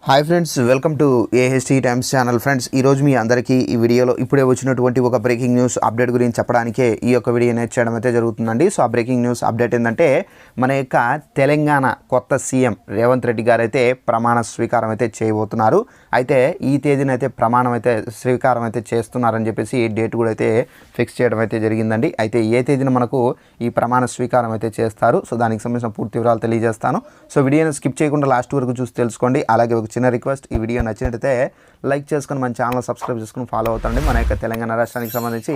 Hi friends, welcome to AHT times channel. Friends, ఈరోజు మీ అందరికీ ఈ వీడియోలో ఇప్పుడే వచ్చినటువంటి ఒక బ్రేకింగ్ న్యూస్ అప్డేట్ గురించి చెప్పడానికే ఈ యొక్క వీడియో అనేది చేయడం అయితే జరుగుతుందండి. సో ఆ బ్రేకింగ్ న్యూస్ అప్డేట్ ఏంటంటే, మన యొక్క తెలంగాణ కొత్త సీఎం రేవంత్ రెడ్డి గారు అయితే ప్రమాణ స్వీకారం అయితే చేయబోతున్నారు. అయితే ఈ తేదీన అయితే స్వీకారం అయితే చేస్తున్నారని చెప్పేసి డేట్ కూడా అయితే ఫిక్స్ చేయడం అయితే జరిగిందండి. అయితే ఏ తేదీన మనకు ఈ ప్రమాణ స్వీకారం అయితే చేస్తారు, సో దానికి సంబంధించిన పూర్తి వివరాలు తెలియజేస్తాను. సో వీడియోని స్కిప్ చేయకుండా లాస్ట్ వరకు చూసి తెలుసుకోండి. అలాగే ఒక చిన్న రిక్వెస్ట్, ఈ వీడియో నచ్చినట్టయితే లైక్ చేసుకొని మన ఛానల్ సబ్స్క్రైబ్ చేసుకుని ఫాలో అవుతాండి. మన యొక్క తెలంగాణ రాష్ట్రానికి సంబంధించి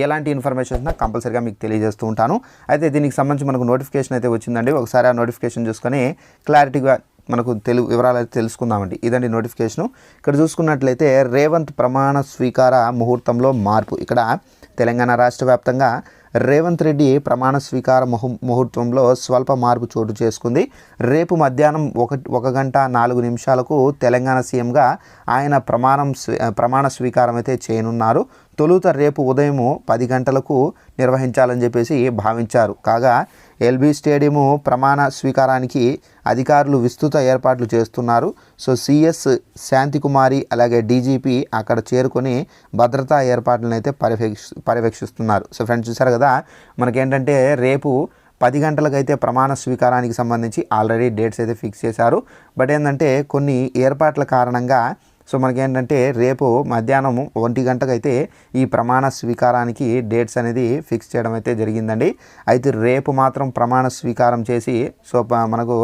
ఎలాంటి ఇన్ఫర్మేషన్ ఉన్నా కంపల్సరీగా మీకు తెలియజేస్తూ ఉంటాను. అయితే దీనికి సంబంధించి మనకు నోటిఫికేషన్ అయితే వచ్చిందండి. ఒకసారి ఆ నోటిఫికేషన్ చూసుకొని క్లారిటీగా మనకు వివరాలు అయితే తెలుసుకుందామండి. ఇదండి నోటిఫికేషను. ఇక్కడ చూసుకున్నట్లయితే రేవంత్ ప్రమాణ స్వీకార ముహూర్తంలో మార్పు. ఇక్కడ తెలంగాణ రాష్ట్ర వ్యాప్తంగా రేవంత్ రెడ్డి ప్రమాణ స్వీకార ముహూర్తంలో స్వల్ప మార్పు చోటు చేసుకుంది. రేపు మధ్యాహ్నం 1:04 తెలంగాణ సీఎంగా ఆయన ప్రమాణ స్వీకారం అయితే చేయనున్నారు. తొలుత రేపు ఉదయం 10 గంటలకు నిర్వహించాలని చెప్పేసి భావించారు. కాగా ఎల్బీ స్టేడియము ప్రమాణ స్వీకారానికి అధికారులు విస్తృత ఏర్పాట్లు చేస్తున్నారు. సో సిఎస్ శాంతికుమారి అలాగే డీజీపీ అక్కడ చేరుకొని భద్రతా ఏర్పాట్లను అయితే పర్యవేక్షిస్తున్నారు. సో ఫ్రెండ్స్, చూసారు కదా, మనకేంటంటే రేపు 10 గంటలకైతే ప్రమాణ స్వీకారానికి సంబంధించి ఆల్రెడీ డేట్స్ అయితే ఫిక్స్ చేశారు. బట్ ఏంటంటే కొన్ని ఏర్పాట్ల కారణంగా సో మనకేంటంటే రేపు మధ్యాహ్నం 1 గంటకైతే ఈ ప్రమాణ స్వీకారానికి డేట్స్ అనేది ఫిక్స్ చేయడం అయితే జరిగిందండి. అయితే రేపు మాత్రం ప్రమాణ స్వీకారం చేసి సో మనకు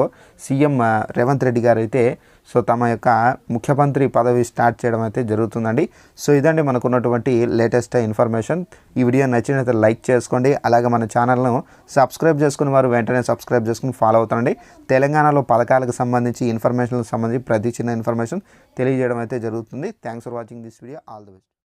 సీఎం రేవంత్ రెడ్డి గారు అయితే సో తమ యొక్క ముఖ్యమంత్రి పదవి స్టార్ట్ చేయడం అయితే జరుగుతుందండి. సో ఇదండి మనకున్నటువంటి లేటెస్ట్ ఇన్ఫర్మేషన్. ఈ వీడియో నచ్చినట్లయితే లైక్ చేసుకోండి. అలాగే మన ఛానల్ను సబ్స్క్రైబ్ చేసుకుని వారు వెంటనే సబ్స్క్రైబ్ చేసుకుని ఫాలో అవుతారండి. తెలంగాణలో పథకాలకు సంబంధించి ఇన్ఫర్మేషన్లకు సంబంధించి ప్రతి చిన్న ఇన్ఫర్మేషన్ తెలియజేయడం అయితే జరుగుతుంది. Thanks for watching this video. All the best.